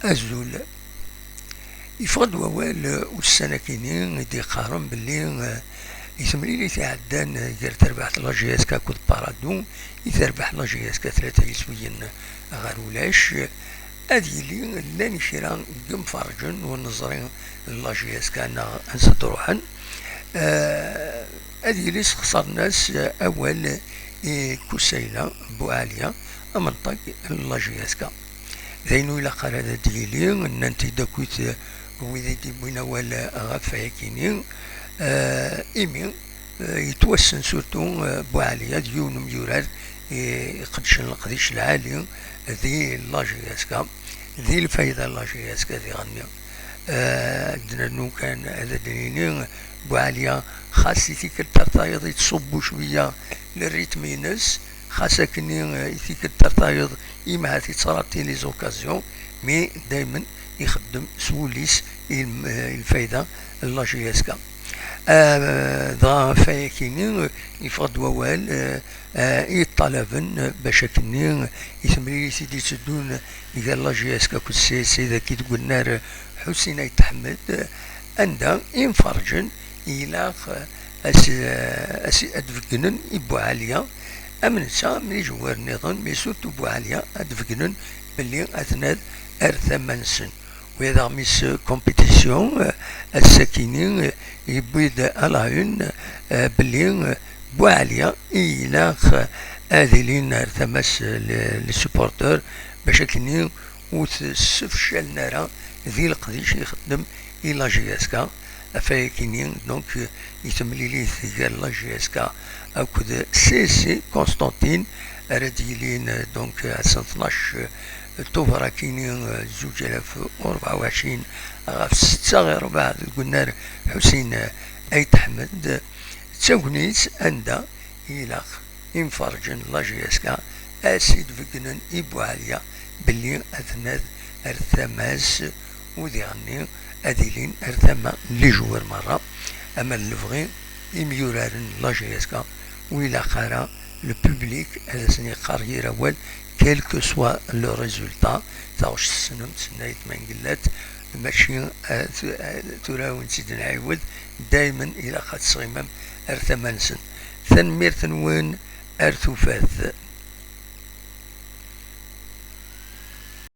أزول يفض ووال والسنة كينين دي قارن باللي يسملي لي تعدان غير تربح لا جي اس كا كود بارادو يتربح لا جي اس كا 3 يسويين غير ولاش هذه لي لاني شيران قم فرجن ونظرين لا جي اس كا نسد روحا هذه لي خسر الناس اول كسيلة بوعالية منطق لا جي اس كا ذينو إلا قال هذا ديالي أن أنت داكوت وإذا ديبونا ولا غفايا كينين إيمي يتوسن سورتو بوعالية ديون ميوراد يقدش القديش العالي ذي لا جي اس كا ذي الفايدة لا جي اس كا ذي غني عندنا نو كان هذا دليلين بوعالية خاصة تيك الترطايض يتصبو شوية للريتم ينس خاصة كني تيك الترطايض إما تيتصرابتي لي زوكازيون مي دايما يخدم سوليس الفايدة لا جي اس كا ضا فايكيني يفض ووال يطلبن باش كني يثمري سيدي تسدون قال لا جي اس كا كل سيدة كي تقول نار حسين يتحمد عندها ينفرجن إلى أسي أدفقنن إبو عالية أمنسا من جوار النظام مي سورتو بو عالية أدفقنن باللي أثناء أرثمانسن وإذا ميس كومبيتيسيون الساكنين يبيد ألاون باللي بو عالية إلى أذلين أرثماس للسبورتر باش كني وتسفشل نارا ذي القديش يخدم إلى جي اس كا فايكينين دونك يتملي لي ثقال لا جي اس كا أو كود سي سي كونستانتين رديلين دونك 12 توفر كينين 2024 غاف 6 غير بعد قلنا حسين أيت أحمد تاونيس عندها إلى انفرجن لا جي اس كا أسيد فقنن إبو عالية باللي أثناء أرثماس وذي غني أديلين أرثما لي جوار مرة أما الفغي يميورارن لا جي اس كا وإلى قارا لو بوبليك هذا سني قارير أول كيل كو سوا لو ريزولتا تاوش السنم سنايت ما نقلات ماشي تراون سيد نعيود دايما إلى قد صغيمم أرثما نسن ثنمير ثنوين أرثوفاث